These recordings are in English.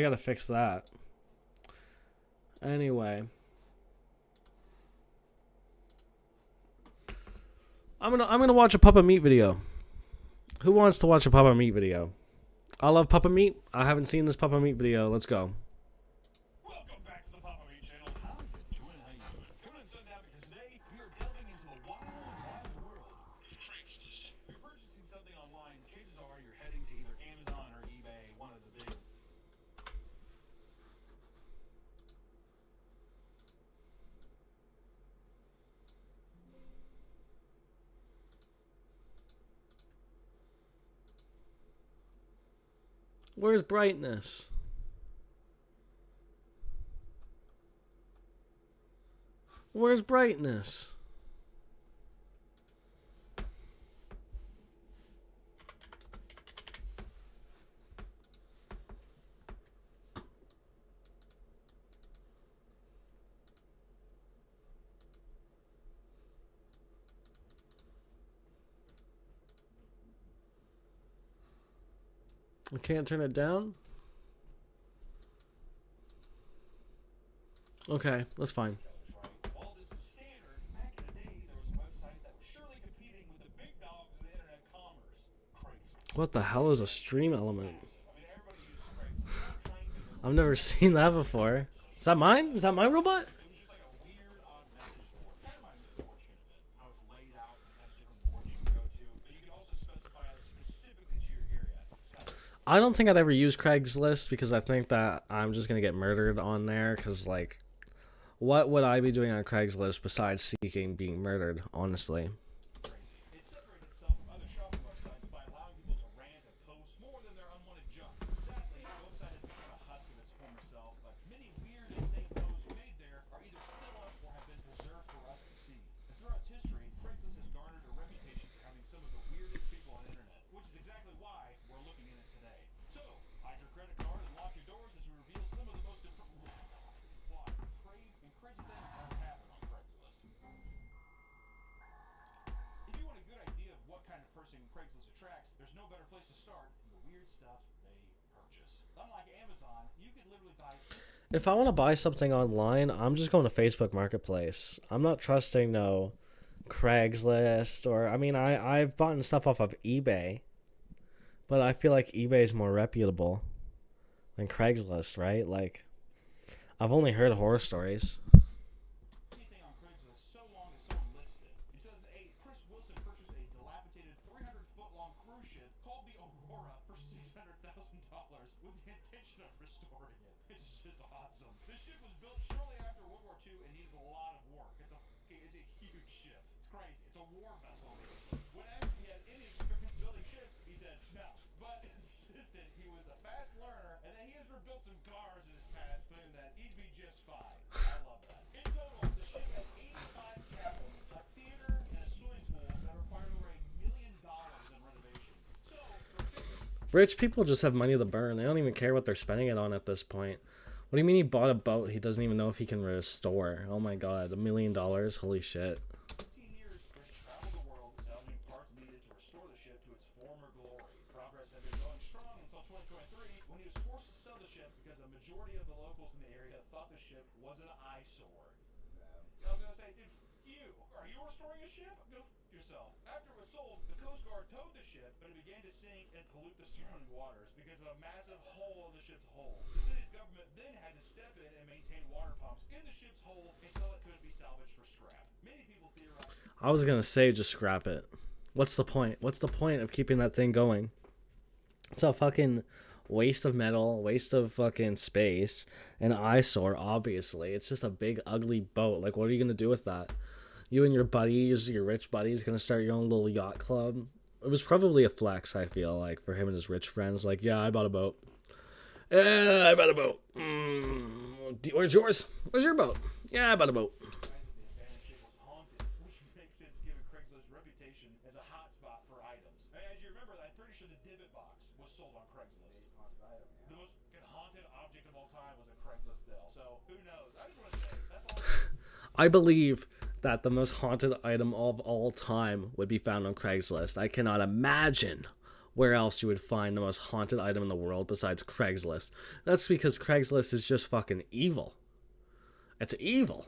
I gotta fix that. Anyway. I'm gonna watch a Papa Meat video. Who wants to watch a Papa Meat video? I love Papa Meat. I haven't seen this Papa Meat video. Let's go. Welcome back to the Papa Meat channel. How you doing? How you doing? Coming in sundown because today we are delving into the wild world of Craigslist. If you're purchasing something online, chances are you're heading to either Amazon or eBay, one of the big. Where's brightness? Where's brightness? I can't turn it down? Okay, that's fine. While this is standard, back in the day there was a website that was surely competing with the big dogs in internet commerce, Craigslist. What the hell is a stream element? I mean, everybody uses Craigslist. I'm trying to. I've never seen that before. Is that mine? Is that my robot? It was just like a weird, odd message board. Kind of my misfortune of it. How it's laid out and has different boards you can go to, but you can also specify it specifically to your area. I don't think I'd ever use Craigslist because I think that I'm just gonna get murdered on there. Cause like, what would I be doing on Craigslist besides seeking being murdered? Honestly. It separated itself from other shopping websites by allowing people to rant and post more than their unwanted junk. Sadly, the website has become a husk of its former self, but many weird, insane posts made there are either still up or have been preserved for us to see. And throughout its history, Craigslist has garnered a reputation for having some of the weirdest people on the internet, which is exactly why we're looking at it today. So, hide your credit card and lock your doors as we reveal some of the most crazy things that happen on Craigslist. If you want a good idea of what kind of person Craigslist attracts, there's no better place to start than the weird stuff they purchase. Unlike Amazon, you could literally buy. If I want to buy something online, I'm just going to Facebook Marketplace. I'm not trusting no Craigslist or I mean I've bought stuff off of eBay, but I feel like eBay is more reputable than Craigslist, right? Like I've only heard horror stories. Anything on Craigslist so long as someone lists it. In 2008, Chris Wilson purchased a dilapidated 300-foot-long cruise ship called the Aurora for $600,000 with the intention of restoring it. It's just awesome. This ship was built shortly after World War II and needed a lot of work. It's a huge ship. It's crazy. It's a war vessel. When asked if he had any experience building ships, he said no, but insisted he was a fast learner and that he has rebuilt some cars in his past, claiming that he'd be just fine. I love that. In total, the ship has 85 cabins, a theater, and a swimming pool that required over $1 million in renovation. So, Rich people just have money to burn. They don't even care what they're spending it on at this point. What do you mean he bought a boat he doesn't even know if he can restore? Oh my god, $1 million? Holy shit. 15 years, Chris traveled the world salvaging parts needed to restore the ship to its former glory. Progress had been going strong until 2023 when he was forced to sell the ship because a majority of the locals in the area thought the ship was an eyesore. I was gonna say, dude, are you restoring a ship? Go yourself. After it was sold, the Coast Guard towed the ship, but it began to sink and pollute the surrounding waters because of a massive hole in the ship's hull. The city's government then had to step in and maintain water pumps in the ship's hull until it could be salvaged for scrap. Many people theorize. I was gonna say just scrap it. What's the point? What's the point of keeping that thing going? It's a fucking waste of metal, waste of fucking space, an eyesore, obviously. It's just a big, ugly boat. Like, what are you gonna do with that? You and your buddies, your rich buddies, gonna start your own little yacht club? It was probably a flex, I feel like, for him and his rich friends. Like, yeah, I bought a boat. Yeah, I bought a boat. Where's yours? Where's your boat? Yeah, I bought a boat. The abandoned ship was haunted, which makes sense given Craigslist's reputation as a hotspot for items. As you remember, I'm pretty sure the divot box was sold on Craigslist. The most haunted object of all time was a Craigslist sale. So who knows? I just want to say that's all. I believe that the most haunted item of all time would be found on Craigslist. I cannot imagine where else you would find the most haunted item in the world besides Craigslist. That's because Craigslist is just fucking evil. It's evil.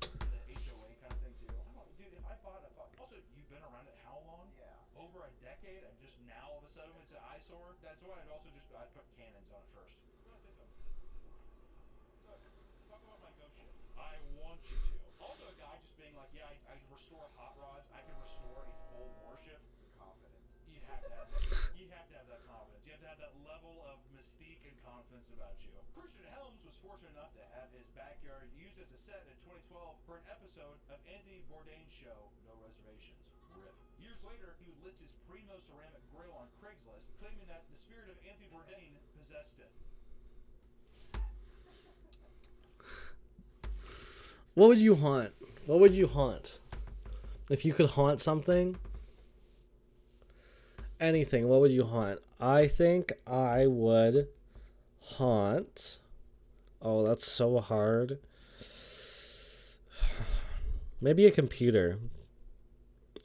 The HOA kind of thing too. I don't know, dude. If I bought a also, you've been around it how long? Yeah. Over a decade, and just now all of a sudden it's an eyesore. That's why I'd put cannons on it first. Go ahead, say something. Good. Talk about my ghost shit. I want you to. Also, a guy just being like, yeah, I restore hot rods. I can restore a full warship. Confidence. You have to have that. You have to have that confidence. You have to have that level of mystique and confidence about you. Christian Helms was fortunate enough to have his backyard used as a set in 2012 for an episode of Anthony Bourdain's show, No Reservations. RIP. Years later, he would list his primo ceramic grill on Craigslist, claiming that the spirit of Anthony Bourdain possessed it. What would you haunt? What would you haunt? If you could haunt something, anything, what would you haunt? I think I would haunt. Oh, that's so hard. Maybe a computer.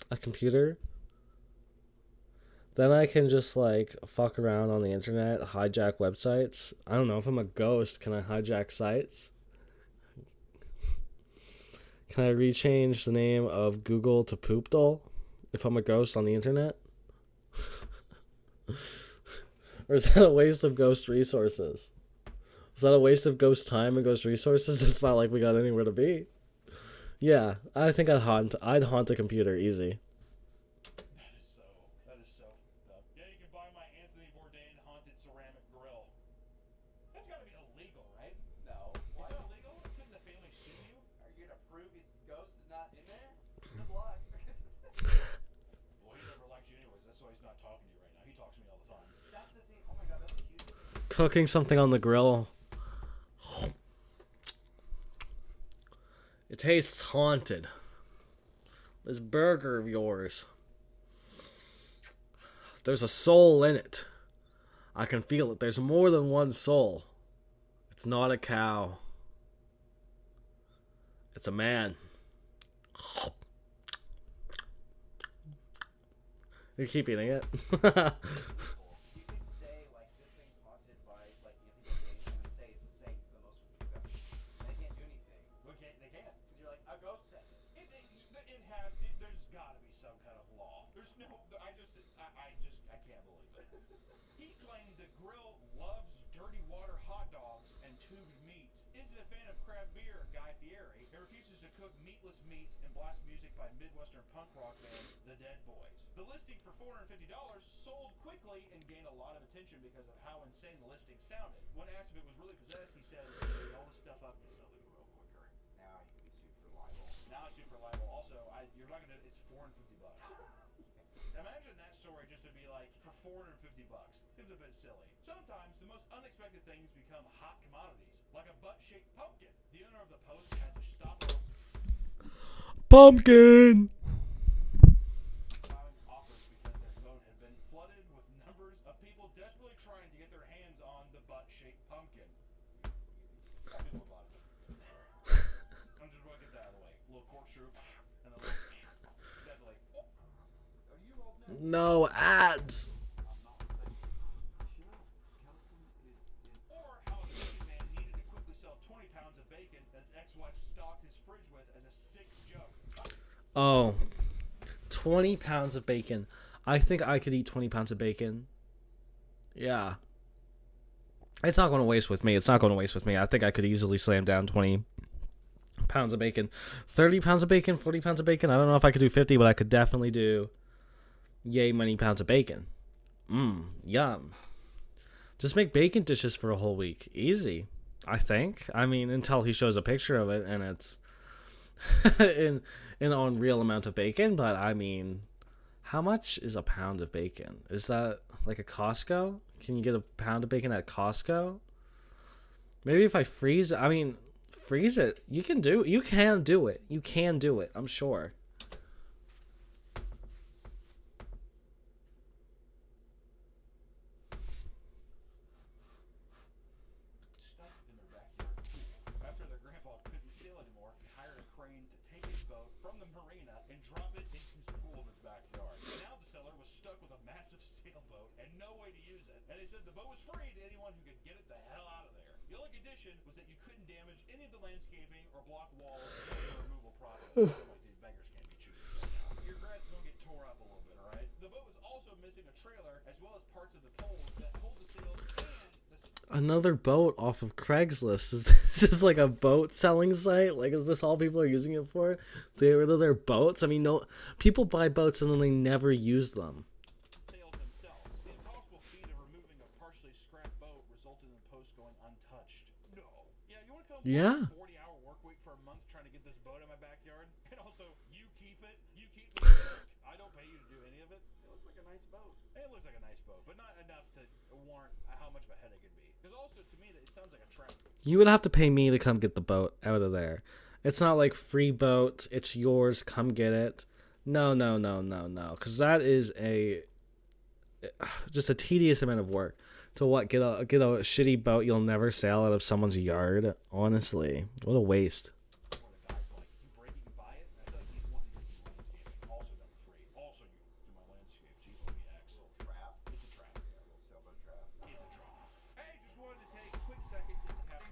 A computer? Then I can just like fuck around on the internet, hijack websites. I don't know, if I'm a ghost, can I hijack sites? Can I rechange the name of Google to Poop Doll if I'm a ghost on the internet? Or is that a waste of ghost resources? Is that a waste of ghost time and ghost resources? It's not like we got anywhere to be. Yeah, I think I'd haunt a computer easy. That is so fucked up. Yeah, you can buy my Anthony Bourdain haunted ceramic grill. That's gotta be illegal, right? No. Is it illegal? Couldn't the family sue you? Are you gonna prove his ghost is not in there? Good luck. Well, he never likes you anyways. That's why he's not talking to you right now. He talks to me all the time. That's the thing. Oh my god, that's huge. Cooking something on the grill. It tastes haunted. This burger of yours. There's a soul in it. I can feel it. There's more than one soul. It's not a cow. It's a man. You keep eating it. You could say like this thing's haunted by like and say it's saying the most. They can't do anything. They can't. Because you're like a ghost said it. There's gotta be some kind of law. There's no, I can't believe it. He claimed the grill loves dirty water hot dogs and tubed meats, isn't a fan of craft beer, Guy Fieri, and refuses to cook meatless meats and blast music by Midwestern punk rock band The Dead Boys. The listing for $450 sold quickly and gained a lot of attention because of how insane the listing sounded. When asked if it was really possessed, he said, all this stuff up to sell the grill quicker. Now you can be sued for libel. Now it's super libel. Also, you're not gonna. It's $450. Imagine that story just to be like for $450. Seems a bit silly. Sometimes the most unexpected things become hot commodities, like a butt-shaped pumpkin. The owner of the Post had to stop Pumpkin! allowing offers because their phone had been flooded with numbers of people desperately trying to get their hands on the butt-shaped pumpkin. I do a lot of different. I'm just gonna get that out of the way. A little corkscrew and a little definitely. Oh. Are you old now? No ads. Or how a bacon man needed to quickly sell 20 pounds of bacon that his ex-wife stocked his fridge with as a sick joke. Oh, 20 pounds of bacon. I think I could eat 20 pounds of bacon. Yeah. It's not going to waste with me. I think I could easily slam down 20 pounds of bacon. 30 pounds of bacon, 40 pounds of bacon. I don't know if I could do 50, but I could definitely do yay many pounds of bacon. Yum. Just make bacon dishes for a whole week. Easy, I think. I mean, until he shows a picture of it and it's in an unreal amount of bacon. But I mean, how much is a pound of bacon? Is that like a Costco? Can you get a pound of bacon at Costco? Maybe if I freeze it. I mean, freeze it. You can do it. I'm sure. Stuck in their backyard. After their grandpa couldn't sail anymore, he hired a crane to take his boat from the marina and drop it into his pool in his backyard. Now the seller was stuck stuck with a massive sailboat and no way to use it. And they said the boat was free to anyone who could get it the hell out of there. The only condition was that you couldn't damage any of the landscaping or block walls during the removal process. Like these beggars can't be choosers right now. Your grass is gonna get tore up a little bit, all right? The boat was also missing a trailer as well as parts of the poles that hold the sails and the Another boat off of Craigslist. Is this just like a boat selling site? Like, is this all people are using it for? To get rid of their boats? I mean, no, people buy boats and then they never use them. sails themselves. The impossible feat of removing a partially scrapped boat resulted in the post going untouched. No. Yeah, you want to come Yeah. 40-hour work week for a month trying to get this boat in my backyard? And also, you keep it. You keep me. I don't pay you to do any of it. It looks like a nice boat. It looks like a nice boat, but not enough to warrant how much of a headache it'd be. Because also, to me, it sounds like a trap. You would have to pay me to come get the boat out of there. It's not like free boat, it's yours, come get it. No. Because that is just a tedious amount of work. To what, get a shitty boat you'll never sail out of someone's yard? Honestly, what a waste. One of the guys like, you break it, you buy it. I feel like he's wanting to do landscaping. Also done for free. Also, you do my landscape, so you owe me X. Little trap. It's a trap. Yeah, a little sailboat trap. It's a trap. Hey, just wanted to take a quick second just to have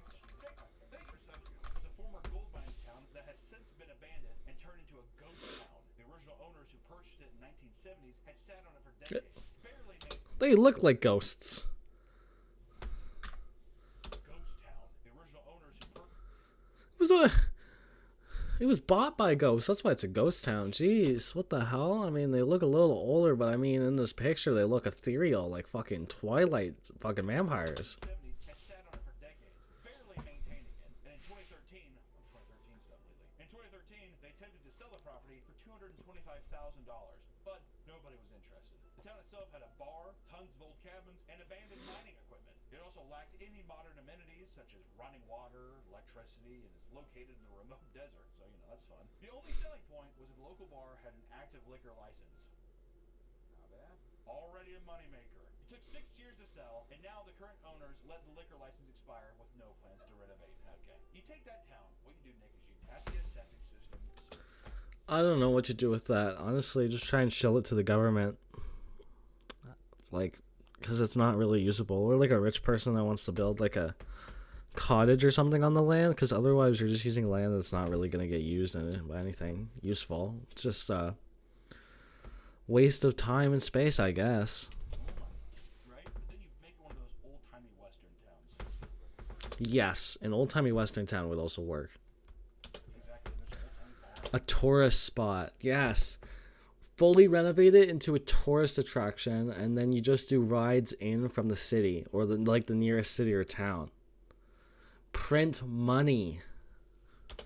thank yourself. It was a former gold mining town that has since been abandoned and turned into a ghost town. The original owners who purchased it in 1970s had sat on it for decades. Barely made They look like ghosts. ghost town. The original owners who purchased It was bought by ghosts. That's why it's a ghost town. Jeez, what the hell? I mean, they look a little older, but I mean, in this picture, they look ethereal, like fucking Twilight fucking vampires. 70s had sat on it for decades, barely maintaining it. And in 2013 stuff lately. In 2013, they attempted to sell the property for $225,000, but nobody was interested. The town itself had a bar, tons of old cabins, and abandoned mining equipment. It also lacked any modern amenities such as running water, electricity, and is located in the remote desert, so that's fun. The only selling point was that the local bar had an active liquor license. Not bad. Already a moneymaker. It took 6 years to sell, and now the current owners let the liquor license expire with no plans to renovate. Okay. You take that town, what you do, Nick, is you have to get a septic system. I don't know what you do with that. Honestly, just try and shill it to the government. Like, because it's not really usable. Or like a rich person that wants to build like a cottage or something on the land, because otherwise you're just using land that's not really going to get used in anything useful. It's just a waste of time and space, I guess. Right? But then you make it one of those old-timey western towns. Yes, an old-timey western town would also work. Exactly. There's an old-timey bar. A tourist spot, yes. Fully renovate it into a tourist attraction, and then you just do rides in from the city or the nearest city or town. Print money. You can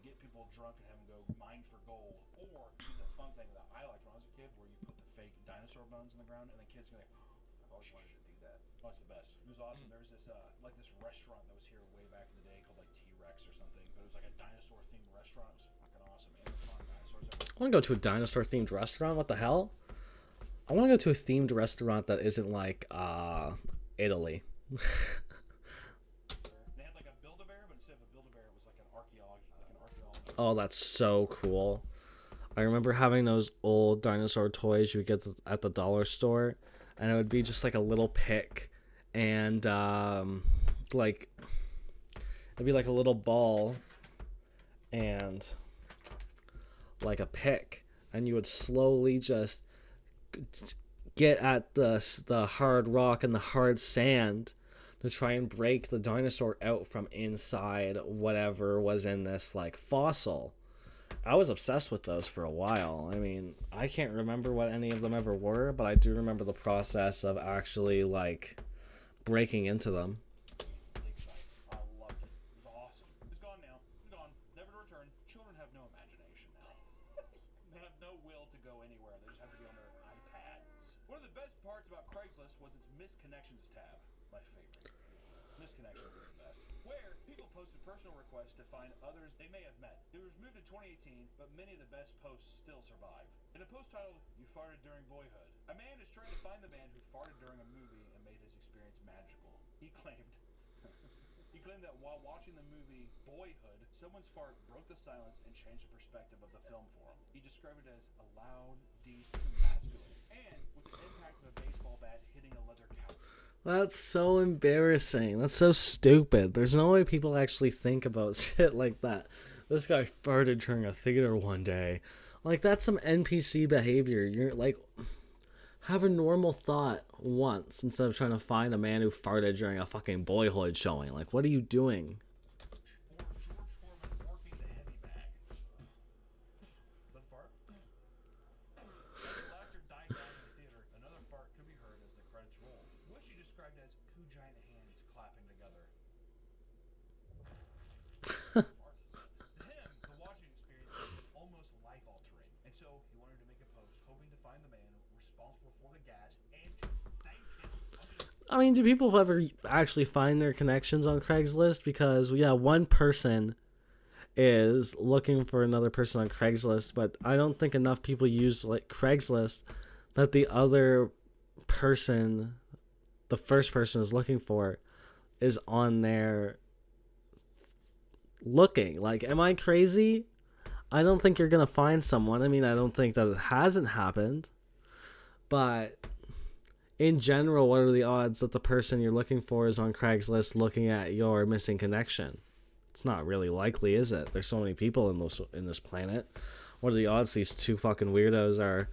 get people drunk and have them go mine for gold, or do the fun thing that I liked when I was a kid, where you put the fake dinosaur bones in the ground, and the kids go like, I've always wanted to do that. "Oh, it's the best." It was awesome. There was this this restaurant that was here way back in the day called like T-Rex or something, but it was like a dinosaur themed restaurant. It was fucking awesome. Animatronic dinosaurs. I want to go to a dinosaur themed restaurant. What the hell? I want to go to a themed restaurant that isn't like Italy. They had like a Build-A-Bear, but instead of a Build-A-Bear, it was like an archaeology. Oh, that's so cool. I remember having those old dinosaur toys you would get at the dollar store, and it would be just like a little pick, and like it'd be like a little ball and like a pick, and you would slowly just get at the hard rock and the hard sand to try and break the dinosaur out from inside whatever was in this like fossil. I was obsessed with those for a while. I mean, I can't remember what any of them ever were, but I do remember the process of actually like breaking into them. I loved it. It was awesome. It's gone now. It's gone. Never to return. Children have no imagination now. They have no will to go anywhere. They just have to be on their iPads. One of the best parts about Craigslist was its missed connections tab. My favorite. Missed connections is the best. Where people posted personal requests to find others they may have met. It was moved in 2018, but many of the best posts still survive. In a post titled, "You Farted During Boyhood," a man is trying to find the man who farted during a movie and made his experience magical. He claimed that while watching the movie Boyhood, someone's fart broke the silence and changed the perspective of the film for him. He described it as a loud, deep, massive masculine, and with the impact of a baseball bat hitting a leather couch. That's so embarrassing. That's so stupid. There's no way people actually think about shit like that. This guy farted during a theater one day. Like, that's some NPC behavior. You're like, have a normal thought once instead of trying to find a man who farted during a fucking Boyhood showing. Like, what are you doing? Or George Foreman working the heavy bag. That fart? As the laughter died down in the theater, another fart could be heard as the credits roll, which he described as two giant hands clapping together. To him, the watching experience was almost life-altering, and so he wanted to make a post hoping to find the man responsible for the gas and to thank him. I mean, do people ever actually find their connections on Craigslist? Because, yeah, one person is looking for another person on Craigslist, but I don't think enough people use like Craigslist that the other person, the first person is looking for, is on there looking. Like, am I crazy? I don't think you're gonna find someone. I mean, I don't think that it hasn't happened, but in general, what are the odds that the person you're looking for is on Craigslist looking at your missing connection? It's not really likely, is it? There's so many people in this planet. What are the odds these two fucking weirdos are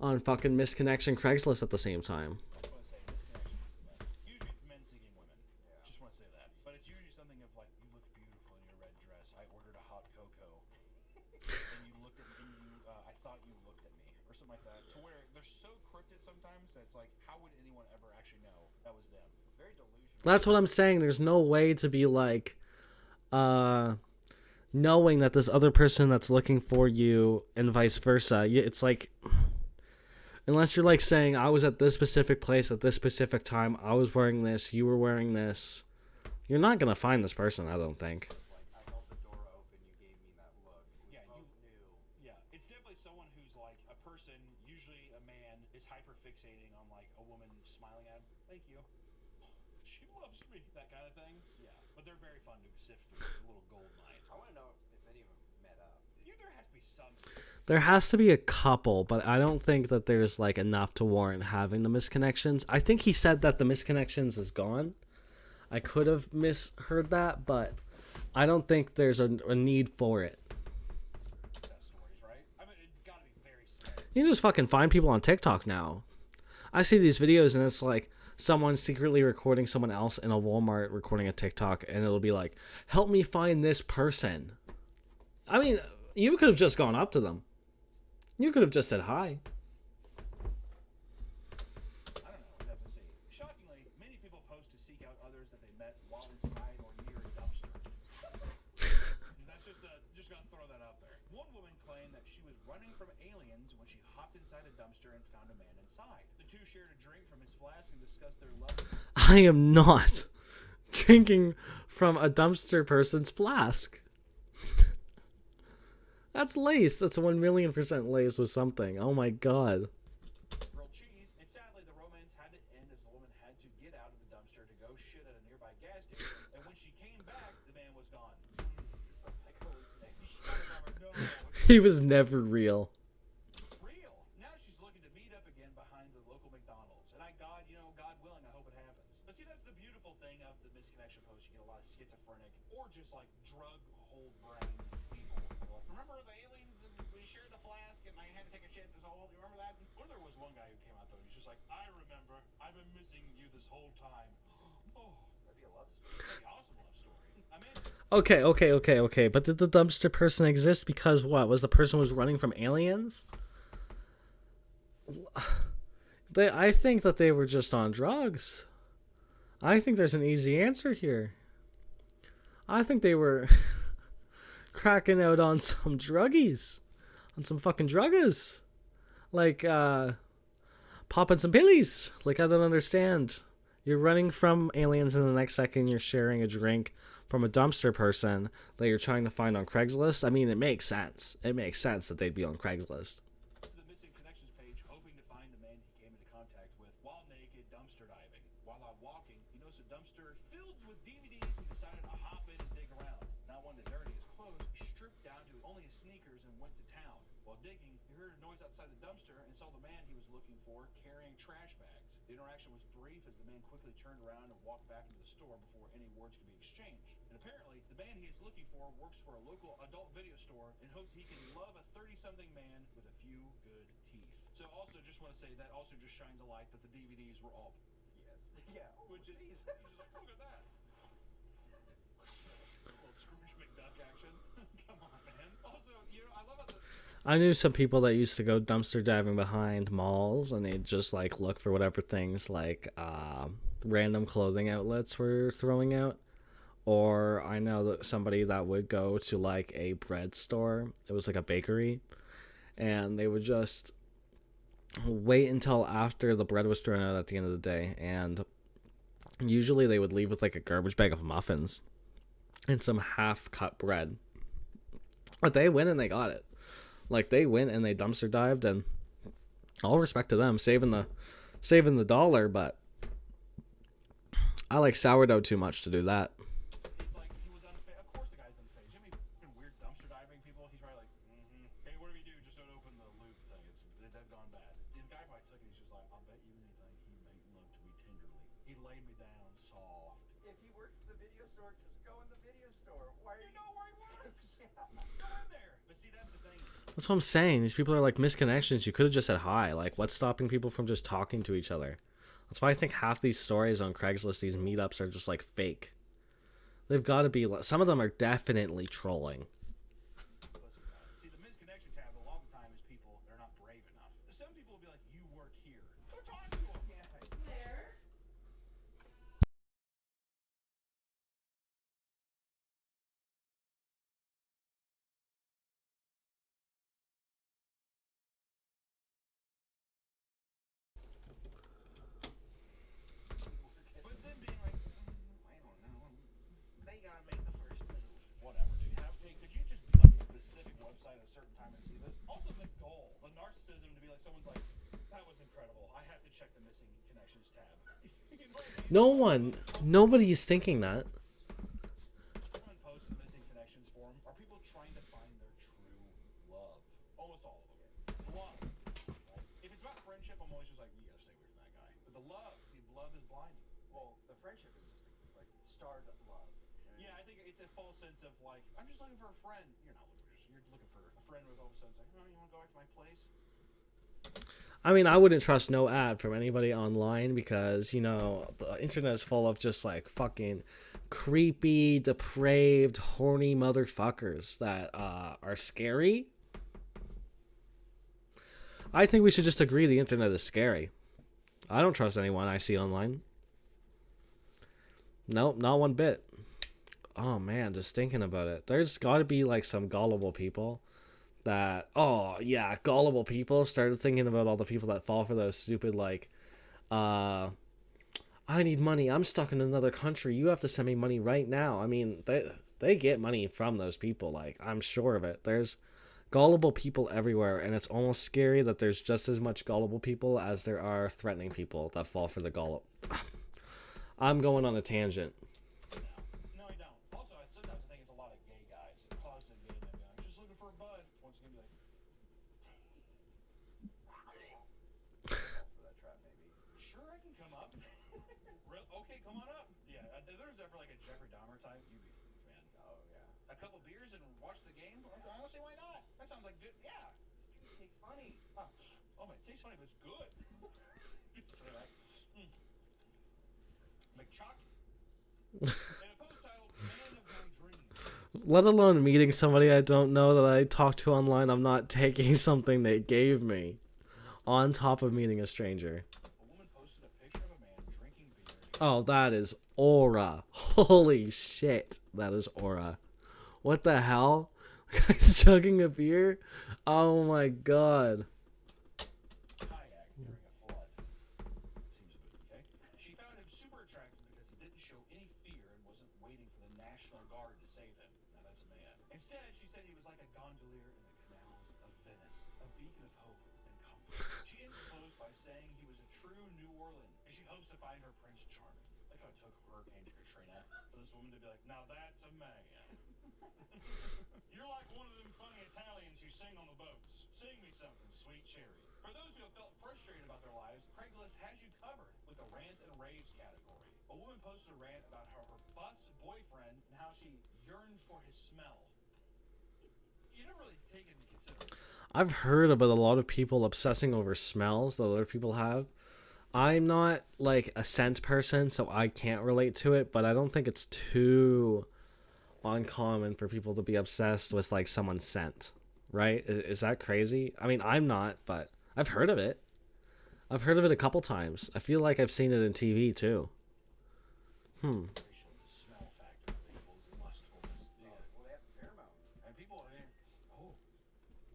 on fucking misconnection Craigslist at the same time? I just want to say misconnections. Usually it's men seeking women. Yeah. Just want to say that. But it's usually something of like, you look beautiful in your red dress. I ordered a hot cocoa. And you looked at me, I thought you looked at me. Or something like that. To where they're so cryptid sometimes that it's like, how would anyone ever actually know that was them? It's very delusional. That's what I'm saying. There's no way to be like, knowing that this other person that's looking for you and vice versa. It's like, unless you're like saying, I was at this specific place at this specific time, I was wearing this, you were wearing this, you're not gonna find this person, I don't think. Like, I held the door open, you gave me that look. We Yeah, both knew. Yeah, it's definitely someone who's like a person, usually a man, is hyper fixating on like a woman smiling at him. Thank you. She loves me, that kind of thing. Yeah, but they're very fun to sift through. It's a little gold mine. I want to know if any of them met up. Yeah, there has to be some. There has to be a couple, but I don't think that there's like enough to warrant having the misconnections. I think he said that the misconnections is gone. I could have misheard that, but I don't think there's a need for it. Stories, right? I mean, it's got to be very sad. You can just fucking find people on TikTok now. I see these videos and it's like someone secretly recording someone else in a Walmart recording a TikTok, and it'll be like, help me find this person. I mean, you could have just gone up to them. You could have just said hi. I don't know. We'd have to see. Shockingly, many people post to seek out others that they met while inside or near a dumpster. That's just gonna throw that out there. One woman claimed that she was running from aliens when she hopped inside a dumpster and found a man inside. The two shared a drink from his flask and discussed their love. I am not drinking from a dumpster person's flask. That's laced. That's 1,000,000% laced with something. Oh my god. Grilled cheese, and sadly the romance had to end as the woman had to get out of the dumpster to go shit at a nearby gas station, and when she came back, the man was gone. Sounds like hallucination. No. He was never real. Real. Now she's looking to meet up again behind the local McDonald's, and God willing, I hope it happens. But see, that's the beautiful thing of the misconnection post. You get a lot of schizophrenic or just like drug whole brain people. Like, remember the aliens and we shared the flask and I had to take a shit in this hole? Do you remember that? Or there was one guy who came out though. He's just like, I remember. I've been missing you this whole time. Oh, That'd be a love story. that'd be an awesome love story. I'm in. Okay. But did the dumpster person exist because what? Was the person was running from aliens? I think that they were just on drugs. I think there's an easy answer here. I think they were cracking out on some druggies. On some fucking druggas. Like, popping some pillies. Like, I don't understand. You're running from aliens and the next second you're sharing a drink from a dumpster person that you're trying to find on Craigslist. I mean, it makes sense. It makes sense that they'd be on Craigslist. To the missing connections page, hoping to find the man he came into contact with while naked dumpster diving. While out walking, he noticed a dumpster filled with DVDs and decided to hop in and dig around. Not wanting to dirty his clothes, he stripped down to only his sneakers and went to town. While digging, he heard a noise outside the dumpster and saw the man he was looking for carrying trash bags. The interaction was brief as the man quickly turned around and walked back into the store before any words could be exchanged. And apparently, the man he is looking for works for a local adult video store and hopes he can love a 30-something man with a few good teeth. So also just want to say that also just shines a light that the DVDs were all... Yes. Yeah. Which is... He's just like, look at that. A little Scrooge McDuck action. Come on, man. Also, you know, I love how the... I knew some people that used to go dumpster diving behind malls, and they'd just like look for whatever things like random clothing outlets were throwing out. Or I know that somebody that would go to like a bread store. It was like a bakery, and they would just wait until after the bread was thrown out at the end of the day, and usually they would leave with like a garbage bag of muffins and some half-cut bread. But they went and they got it. Like, they went and they dumpster dived, and all respect to them, saving the dollar, but I like sourdough too much to do that. It's like he was unfazed. Of course the guy's unfazed. You know how many weird dumpster diving people? He's probably like, hey, whatever you do, just don't open the lube thing. They've gone bad. The guy probably took it. He's just like, I'll bet you anything he make love to me tenderly. He laid me down soft. If he works at the video store, just go in the video store. Why are You you... know where he works. Go in there. But see, that's the thing. That's what I'm saying. These people are like misconnections. You could have just said hi. Like, what's stopping people from just talking to each other? That's why I think half these stories on Craigslist, these meetups, are just like fake. They've got to be. Some of them are definitely trolling. See, the misconnection tab a lot of the time is people that are not brave enough. Some people will be like, you work here. Go talk to him. Yeah. There. But then being like, I don't know. They gotta make the first move. Whatever, dude. Hey, could you just be on a specific website at a certain time and see this? Also, the goal, the narcissism to be like, someone's like, that was incredible. I have to check the missing connections tab. You know what I mean? Nobody is thinking that. Someone posts the missing connections form. Are people trying to find their true love? Almost all of them. It's love. Right? If it's about friendship, I'm always just like, you gotta stay away from that guy. But the love, see, love is blinding. Well, the friendship is just like starred love. Yeah, I think it's a false sense of like, I'm just looking for a friend. You're not looking for, you're looking for a friend with all of a sudden it's like, oh, you want to go back to my place? I mean, I wouldn't trust no ad from anybody online because, you know, the internet is full of just like fucking creepy, depraved, horny motherfuckers that are scary. I think we should just agree the internet is scary. I don't trust anyone I see online. Nope, not one bit. Oh man, just thinking about it. There's got to be like some gullible people that, oh yeah, gullible people started thinking about all the people that fall for those stupid like, I need money. I'm stuck in another country. You have to send me money right now. I mean, they get money from those people. Like, I'm sure of it. There's gullible people everywhere, and it's almost scary that there's just as much gullible people as there are threatening people that fall for the gullible. I'm going on a tangent. No, I don't. Also, I sometimes think it's a lot of gay guys, closeted gay men, being like, just looking for a bud. Once again, be like, For that trap, maybe. sure, I can come up. Okay, come on up. Yeah, if there's ever like a Jeffrey Dahmer type, you'd be fan. Oh yeah. A couple beers and watch the game? I don't see why not. That sounds like good. Yeah. It tastes funny. Huh. Oh, man, it tastes funny, but it's good. Just say that. McChuck. And a post titled Man of My Dreams. Let alone meeting somebody I don't know that I talk to online. I'm not taking something they gave me on top of meeting a stranger. A woman posted a picture of a man drinking beer. Oh, that is aura. Holy shit. That is aura. What the hell? Guy's chugging a beer? Oh my god. Kayak during a flood. Seems a bit okay. She found him super attractive because he didn't show any fear and wasn't waiting for the National Guard to save him. Now that's a man. Instead, she said he was like a gondolier in the canals of Venice, a beacon of hope and comfort. She ended the post by saying he was a true New Orleans, and she hopes to find her Prince Charming. Like how it took Hurricane Katrina for this woman to be like, now that's a man. You're like one of them funny Italians who sing on the boats. Sing me something, sweet cherry. For those who have felt frustrated about their lives, Craigslist has you covered with the rants and raves category. A woman posted a rant about how her bus boyfriend and how she yearned for his smell. You don't really take it into consideration. I've heard about a lot of people obsessing over smells that other people have. I'm not like a scent person, so I can't relate to it, but I don't think it's too uncommon for people to be obsessed with like someone's scent, right? Is that crazy? I mean, I'm not, but I've heard of it. I've heard of it a couple times. I feel like I've seen it in TV too. The smell factor of people's lustfulness. Yeah. Well, they have pheromones. And people, I mean, oh,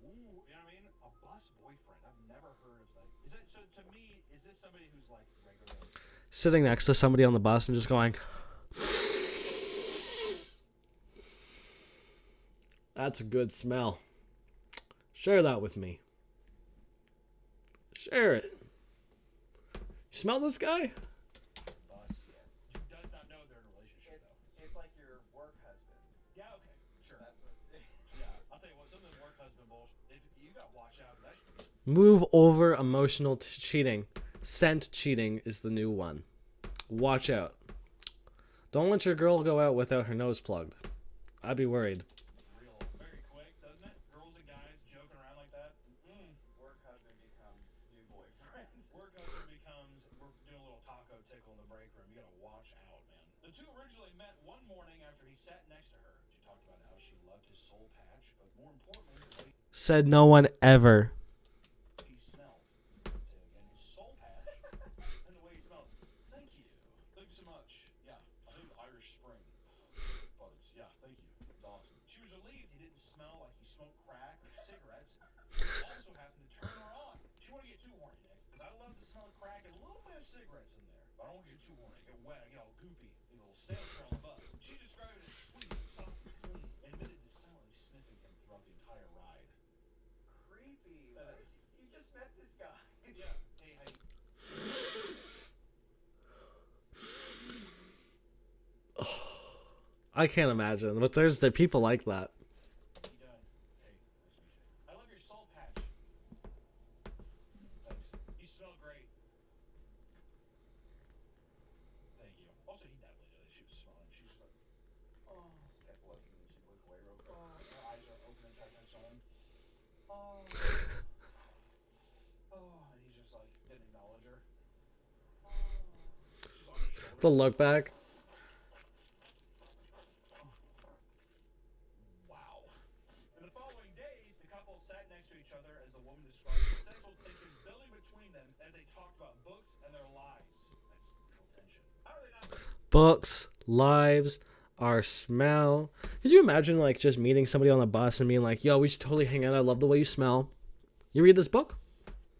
ooh, you know what I mean? A bus boyfriend. I've never heard of that. Is that so? To me, is this somebody who's like regularly Sitting next to somebody on the bus and just going, that's a good smell. Share that with me. Share it. You smell this guy? bus yet? Who does not know they're in a relationship though? It's like your work husband. Yeah, okay, sure. That's what. Yeah, I'll tell you what. Some of the work husband bullshit. If you got to watch out, that should be. Move over emotional cheating. Scent cheating is the new one. Watch out. Don't let your girl go out without her nose plugged. I'd be worried. Real very quick, doesn't it? Girls and guys joking around like that. Work husband becomes new boyfriend. Work husband becomes we're doing a little taco tickle in the break room. You gotta watch out, man. The two originally met one morning after he sat next to her. She talked about how she loved his soul patch, but more importantly, the way Said no one ever. he smelled. Say it again, his soul patch and the way he smelled. Thank you. Thank you so much. Yeah, I think Irish Spring. But it's yeah, thank you. It's awesome. She was relieved he didn't smell like he smoked crack or cigarettes. He also happened to turn her on. She didn't want to get too horny, Nick, because I love the smell of crack and a little bit of cigarettes in there. But I don't want to get too horny. I get wet, I get all goopy, get a little sales trail on the bus. She described it as sweet, soft, and clean, and admitted to silently sniffing him throughout the entire ride. Creepy. What? You just met this guy. Yeah. Hey, how you? I can't imagine, but there are people like that. He does. Hey, nice to meet you. I love your soul patch. Thanks. You smell great. Thank you. Also, he definitely did. She was smelling. She was like, oh. Kept looking and she looked away real quick. Her eyes are open and trying to smell him. Oh. Oh, and he's just like, didn't acknowledge her. Oh. She's on his shoulder. The look back. Wow. In the following days, the couple sat next to each other as the woman described the sexual tension building between them as they talked about books and their lives. That's sexual tension. How are they not? Books, lives, our smell. Could you imagine like just meeting somebody on the bus and being like, yo, we should totally hang out. I love the way you smell. You read this book?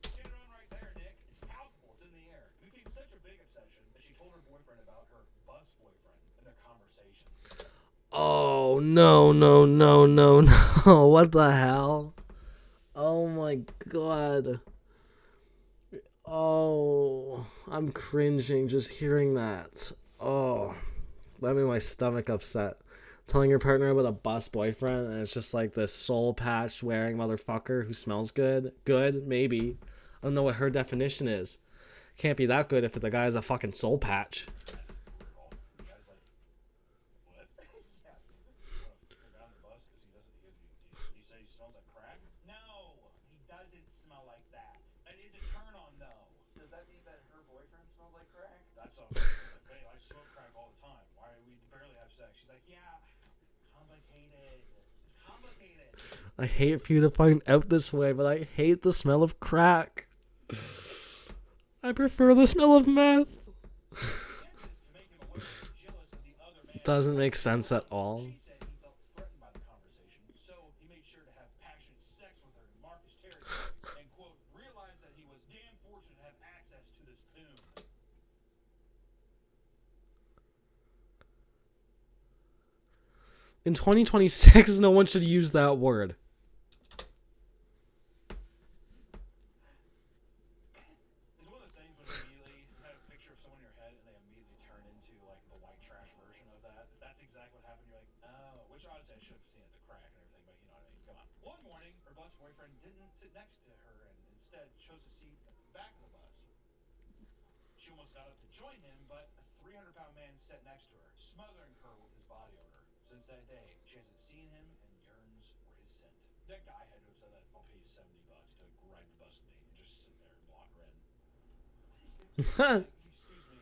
Get it on right there, Nick. It's palpable. It's in the air. It became such a big obsession that she told her boyfriend about her bus boyfriend and their conversations. Oh, no, no, no, no, no. What the hell? Oh my god. Oh, I'm cringing just hearing that. Oh, that made my stomach upset. Telling your partner about a bus boyfriend and it's just like this soul patch wearing motherfucker who smells good. Good, maybe. I don't know what her definition is. Can't be that good if the guy's a fucking soul patch. The guy's like, what? Yeah. Put him down the bus because he doesn't. You say he smells like crack? No, he doesn't smell like that. That is a turn on, though. Does that mean that her boyfriend smells like crack? That's all. He's like, babe, I smoke crack all the time. Why we barely have sex? She's like, yeah, complicated. It's complicated. I hate for you to find out this way, but I hate the smell of crack. I prefer the smell of meth. Doesn't make sense at all. She said he felt threatened by the conversation, so he made sure to have passionate sex with her to mark his territory, and quote, realized that he was damn fortunate to have access to this tomb. In 2026, no one should use that word. It's one of those things when you immediately have a picture of someone in your head and they immediately turn into like the white trash version of that. That's exactly what happened. You're like, oh, which honestly I should have seen at the crack and everything, but you know what I mean. Come on. One morning, her bus boyfriend didn't sit next to her and instead chose a seat at the back of the bus. She almost got up to join him, but a 300-pound man sat next to her, smothering her with his body odor. Since that day, she hasn't seen him and yearns for his scent. That guy had to have said that, I'll pay you $70 to ride the bus with me and just sit there and block her in. Excuse me.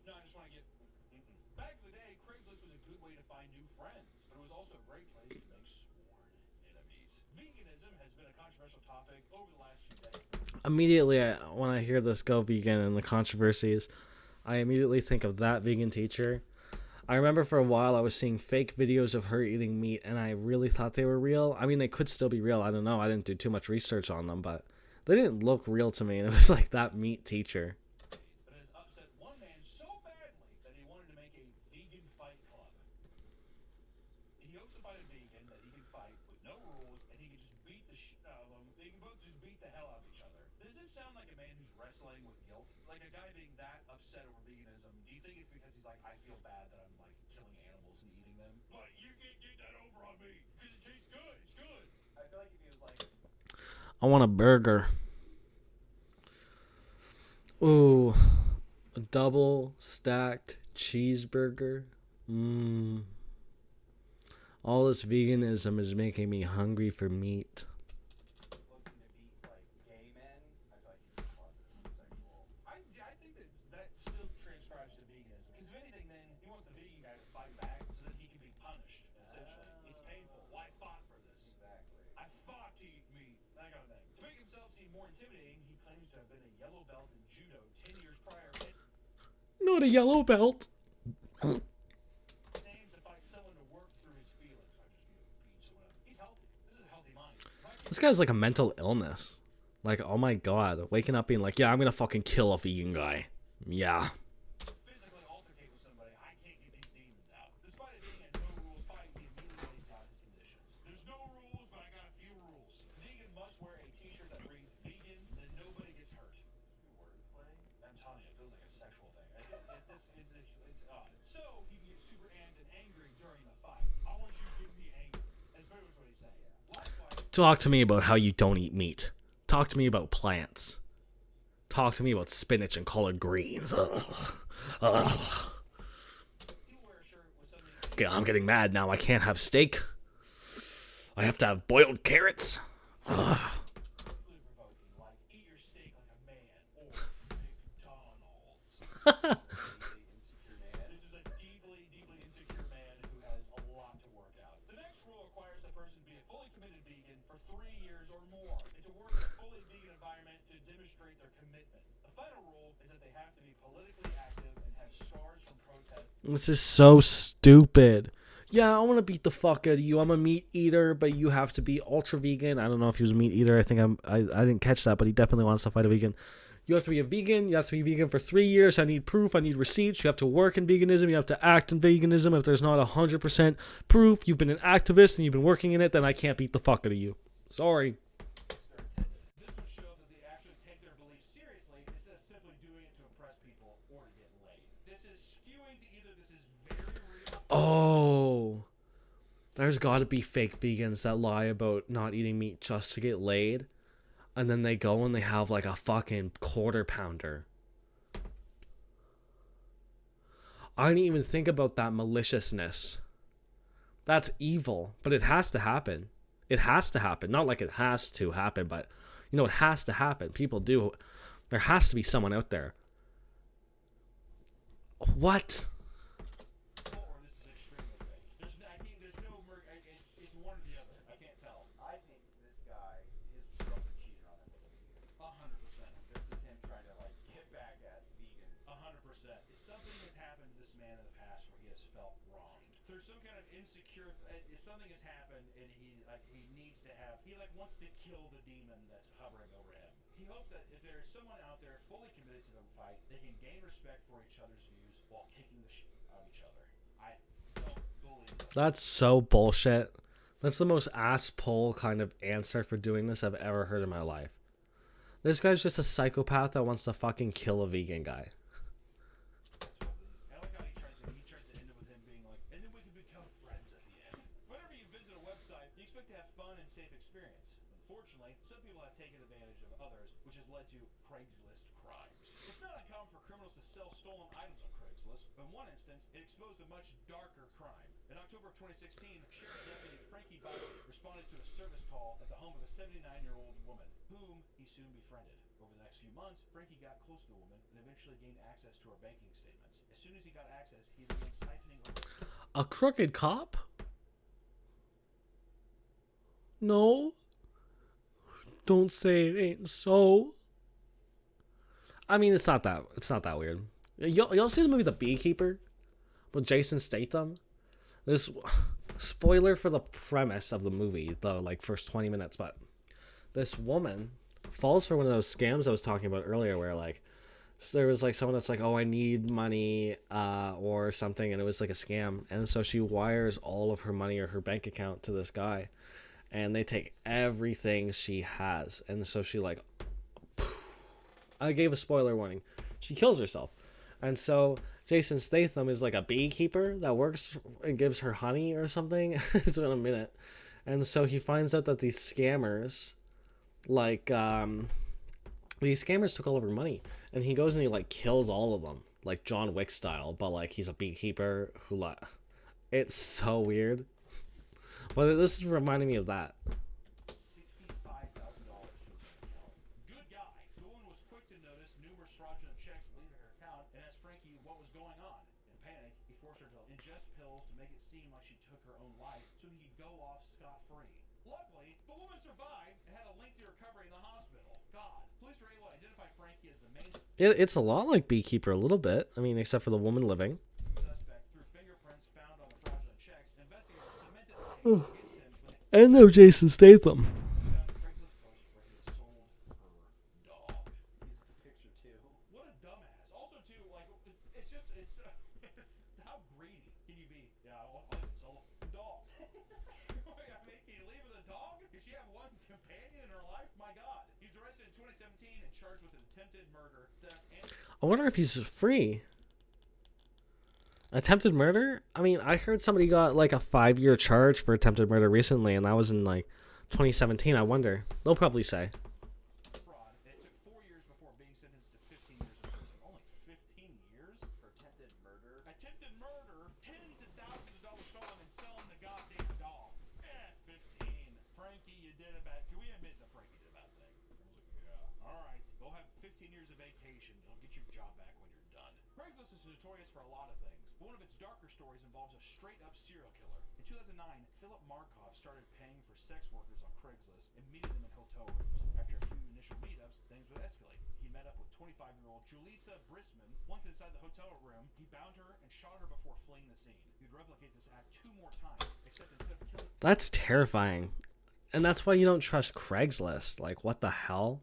No, I just want to get... Back in the day, Craigslist was a good way to find new friends, but it was also a great place to make sworn enemies. Veganism has been a controversial topic over the last few decades. Immediately, when I hear this go vegan and the controversies, I immediately think of that vegan teacher. I remember for a while I was seeing fake videos of her eating meat, and I really thought they were real. I mean, they could still be real. I don't know. I didn't do too much research on them, but they didn't look real to me, and it was like that meat teacher. But has upset one man so badly that he wanted to make a vegan fight club. He hopes to find a vegan that he can fight with no rules, and he can just beat the shit out of them. They can both just beat the hell out of each other. Does this sound like a man who's wrestling with guilt? Like a guy being that upset over veganism? Do you think it's because he's like, I feel bad that I'm like killing animals and eating them? But you can't get that over on me because it tastes good. It's good. I feel like if he was like, I want a burger. Ooh, a double stacked cheeseburger. All this veganism is making me hungry for meat. looking to beat like gay men, I feel like he's just homosexual. I think that still transcribes to veganism. Because if anything, then he wants the vegan guy to fight back so that he can be punished, essentially. It's painful. Well, I fought for this. Exactly. I fought to eat meat. That kind of thing. To make himself seem more intimidating, he claims to have been a yellow belt in judo 10 years prior. Not a yellow belt. Aims to fight someone to work through his feelings. I just need to beat someone up. He's healthy. This is a healthy mind. This guy's like a mental illness. Like, oh my god. Waking up being like, yeah, I'm gonna fucking kill a vegan guy. Yeah. Physically altercate with somebody, I can't get these demons out. Despite it being a no-rules fight, he immediately lays down his conditions. There's no rules, but I got a few rules. Vegan must wear a t-shirt that reads vegan, then nobody gets hurt. Wordplay? I'm telling you, it feels like a sexual thing. It's odd. So he gets super amped and angry during the fight. I want you to give me anger. That's pretty much what he's saying. Likewise, Talk to me about how you don't eat meat. Talk to me about plants. Talk to me about spinach and collard greens. Ugh. Ugh. he'll wear a shirt with something Okay, I'm getting mad now. I can't have steak. I have to have boiled carrots. Ugh. deeply provoking, like eat your steak like a man or McDonald's. Insecure man. This is a deeply, deeply insecure man who has a lot to work out. The next rule requires the person to be a fully committed vegan for 3 years or more, and to work in a fully vegan environment to demonstrate their commitment. The final rule is that they have to be politically active and have scars from protest. This is so stupid. Yeah, I want to beat the fuck out of you. I'm a meat eater, but you have to be ultra vegan. I don't know if he was a meat eater. I think I didn't catch that, but he definitely wants to fight a vegan. You have to be a vegan. You have to be vegan for 3 years. I need proof. I need receipts. You have to work in veganism. You have to act in veganism. If there's not 100% proof, you've been an activist and you've been working in it, then I can't beat the fuck out of you. Sorry. This would show that they actually take their beliefs seriously instead of simply doing it to impress people or to get laid. This is skewing to either this is very real. Oh. There's got to be fake vegans that lie about not eating meat just to get laid. And then they go and they have like a fucking quarter pounder. I didn't even think about that maliciousness. That's evil, but it has to happen. It has to happen. Not like it has to happen, but you know, it has to happen. People do. There has to be someone out there. What? Or this is extremely fake. I think there's no it's one or the other. I can't tell. I think this guy, his brother cheated on him with a vegan. 100%. This is him trying to like get back at vegans. 100%. Something has happened to this man in the past where he has felt wronged. There's some kind of insecure. Something has happened, and he needs to have. He wants to kill the demon that's hovering over him. He hopes that if there's someone out there fully committed to the fight, they can gain respect for each other's views while kicking the shit out of each other. I don't believe that. That's so bullshit. That's the most ass pull kind of answer for doing this I've ever heard in my life. This guy's just a psychopath that wants to fucking kill a vegan guy. That's what it is. I like how he tries to end it with him being like, and then we can become taken advantage of others, which has led to Craigslist crimes. It's not uncommon for criminals to sell stolen items on Craigslist, but in one instance, it exposed a much darker crime. In October of 2016, Sheriff Deputy Frankie Bobby responded to a service call at the home of a 79-year-old woman, whom he soon befriended. Over the next few months, Frankie got close to the woman and eventually gained access to her banking statements. As soon as he got access, he began siphoning over. A crooked cop? No. Don't say it ain't so. I mean, it's not that weird. Y'all see the movie The Beekeeper with Jason Statham? This spoiler for the premise of the movie, the like first 20 minutes, but this woman falls for one of those scams I was talking about earlier, where like so there was like someone that's like, oh, I need money or something, and it was like a scam, and so she wires all of her money or her bank account to this guy, and they take everything she has, and so she like, I gave a spoiler warning, she kills herself. And so Jason Statham is like a beekeeper that works and gives her honey or something. It's been a minute. And so he finds out that these scammers took all of her money, and he goes and he like kills all of them, like John Wick style, but like he's a beekeeper who like, it's so weird. But this is reminding me of that. $65,000 to his account. Good guy. The woman was quick to notice numerous fraudulent checks leaving her account and asked Frankie what was going on. In panic, he forced her to ingest pills to make it seem like she took her own life so he could go off scot-free. Luckily, the woman survived and had a lengthy recovery in the hospital. God, police were able to identify Frankie as the main It's a lot like Beekeeper a little bit. I mean, except for the woman living. suspect through fingerprints found on the fraudulent checks. Investigators cemented the case against him when they And no Jason Statham. found a Craigslist post where he had sold her dog. He's the picture too. What a dumbass. Also, too, like, it's just, it's how greedy can you be? Yeah, I'll sell a dog. I mean, can you leave with a dog? Did she have one companion in her life? My God. He was arrested in 2017 and charged with attempted murder, theft, and I wonder if he's free. Attempted murder? I mean, I heard somebody got like a 5-year charge for attempted murder recently, and that was in like 2017. I wonder. They'll probably say. fraud. And it took 4 years before being sentenced to 15 years in prison. Only 15 years? For attempted murder. Attempted murder, tens of thousands of dollars stolen, and selling the goddamn dog. 15. Frankie, you did a bad. Can we admit that Frankie did a bad thing? I was like, yeah. All right, go have 15 years of vacation. You'll get your job back when you're done. Craigslist is notorious for a lot of things, but one of its darker stories involves a straight-up serial killer. In 2009, Philip Markov started paying for sex workers on Craigslist and meeting them in hotel rooms. After a few initial meetups, things would escalate. He met up with 25-year-old Julissa Brisman. Once inside the hotel room, he bound her and shot her before fleeing the scene. He'd replicate this act 2 more times, except instead of killing That's terrifying. And that's why you don't trust Craigslist. Like, what the hell?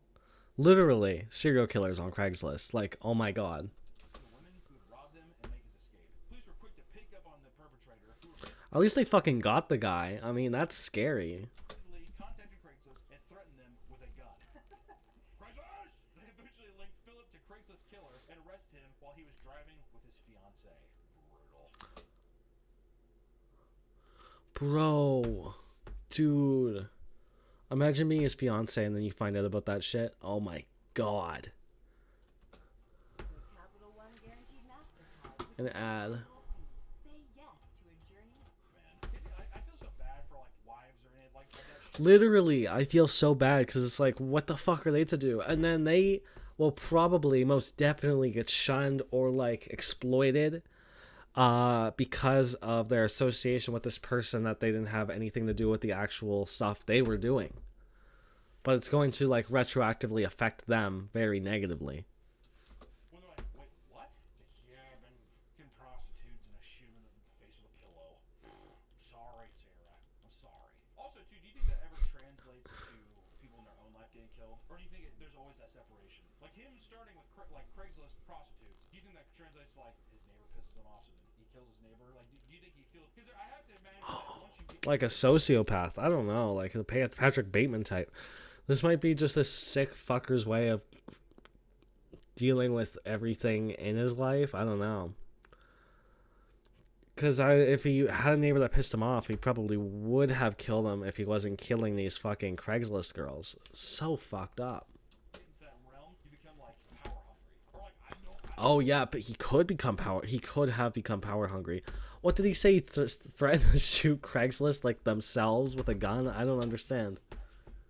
Literally, serial killers on Craigslist. Like, oh my god. the women who would rob them and make his escape. Police were quick to pick up on the perpetrator, who At least they fucking got the guy. I mean, that's scary. repeatedly contacted Craigslist and threatened them with a gun. Craigslist! They eventually linked Philip to Craigslist killer and arrested him while he was driving with his fiancée. Brutal. Bro. Dude. Imagine being his fiance and then you find out about that shit. Oh my god. With Capital One Guaranteed MasterCard, An ad. say yes to a journey. Man, I feel so bad for like wives or anything like that shit. Literally, I feel so bad because it's like, what the fuck are they to do? And then they will probably most definitely get shunned or like exploited because of their association with this person that they didn't have anything to do with the actual stuff they were doing. But it's going to like retroactively affect them very negatively. When they're like, wait, what? Yeah, I've been fucking prostitutes and I shoot them in the face with a pillow. Sorry, Sarah. I'm sorry. Also, too, do you think that ever translates to people in their own life getting killed? Or do you think there's always that separation? Like him starting with like Craigslist prostitutes, do you think that translates to like his neighbor pisses him off so then he kills his neighbor? Like, do you think he feels... Because I have to imagine that once you get... Like a sociopath. I don't know. Like a Patrick Bateman type. This might be just a sick fucker's way of dealing with everything in his life. I don't know. Because if he had a neighbor that pissed him off, he probably would have killed him if he wasn't killing these fucking Craigslist girls. So fucked up. Get into that realm, you become like power hungry, or like I know. Oh yeah, but he could become power. He could have become power hungry. What did he say? Threaten to shoot Craigslist like themselves with a gun? I don't understand.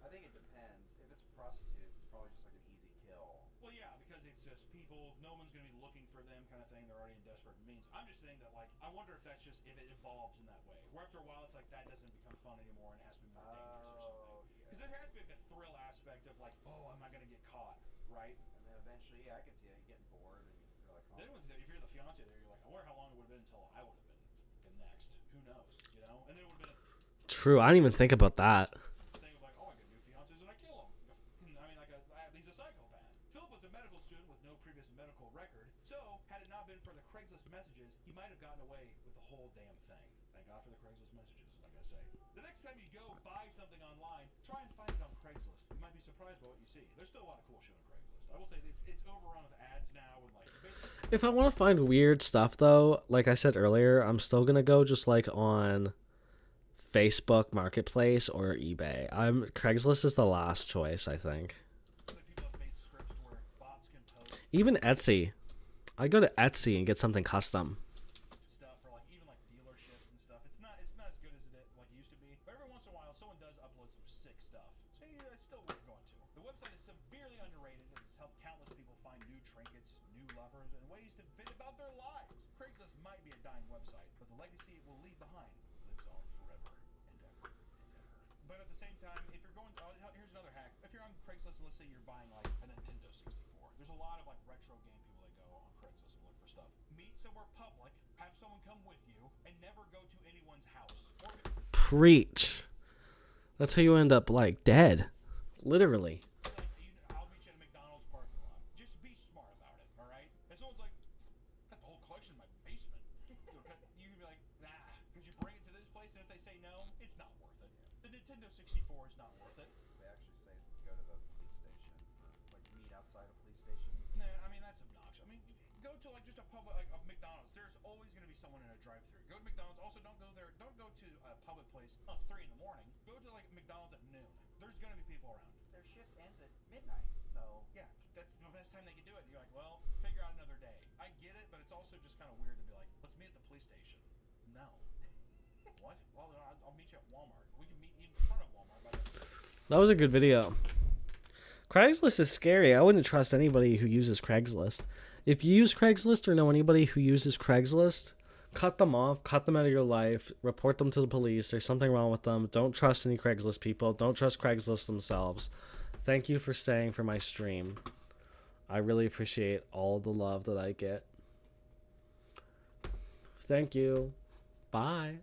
I think it depends. If it's prostitutes, it's probably just like an easy kill. Well, yeah, because it's just people. No one's gonna be looking for them, kind of thing. They're already in desperate means. I'm just saying that, like, I wonder if that's just if it evolves in that way, where after a while it's like that doesn't become fun anymore and it has to be more dangerous or something. Because there has to be like a thrill aspect of like, oh, am I gonna get caught, right? And then eventually, yeah, I can see it. You getting bored and you're like, Then if you're the fiance there, you're like, I wonder how long it would have been until I would have been next. Who knows, you know? And then it would have been True. I didn't even think about that. a thing of like, oh, I get new fiancés and I kill him. I mean, like he's a psychopath. Philip was a medical student with no previous medical record, so had it not been for the Craigslist messages, he might have gotten away with the whole damn thing. Thank God for the Craigslist messages, like I say. The next time you go buy something online, try and find it on Craigslist. You might be surprised by what you see. There's still a lot of cool shit on Craigslist. I will say it's overrun with ads now and like basically. If I want to find weird stuff though, like I said earlier, I'm still gonna go just like on Facebook Marketplace or eBay. Craigslist is the last choice, I think. People have made scripts where bots can post Even Etsy. I go to Etsy and get something custom. stuff for like even like dealerships and stuff. It's not as good as like it used to be. But every once in a while, someone does upload some sick stuff. So yeah, it's still worth going to. The website is severely underrated and has helped countless people find new trinkets, new lovers, and ways to fit about their lives. Craigslist might be a dying website, but the legacy it will leave behind lives on forever and ever and ever. But at the same time, if you're going, here's another hack. If you're on Craigslist, and let's say you're buying like a Nintendo 64, there's a lot of like retro game people that go on Craigslist and look for stuff. Meet somewhere public, have someone come with you, and never go to anyone's house. Or Preach. That's how you end up like dead. Literally. I'll meet you at a McDonald's parking lot. Just be smart about it, all right? And someone's like, got the whole collection in my basement. You can be like, nah. Could you bring it to this place? And if they say no, it's not worth it. The Nintendo 64 is not worth it. they actually say go to the police station or like meet outside a police station. Nah, I mean that's obnoxious. I mean, go to like just a public, like a McDonald's. There's always gonna be someone in a drive-through. Go to McDonald's. Also, don't go there. Don't go to a public place. Oh, it's 3 in the morning. Go to like McDonald's at noon. There's gonna be people around. Their shift ends at midnight, so Yeah, that's the best time they can do it. You're like, well, figure out another day. I get it, but it's also just kind of weird to be like, let's meet at the police station. No. What? Well, I'll meet you at Walmart. We can meet in front of Walmart. That was a good video. Craigslist is scary. I wouldn't trust anybody who uses Craigslist. If you use Craigslist or know anybody who uses Craigslist, cut them off, cut them out of your life, report them to the police. There's something wrong with them. Don't trust any Craigslist people. Don't trust Craigslist themselves. Thank you for staying for my stream. I really appreciate all the love that I get. Thank you. Bye.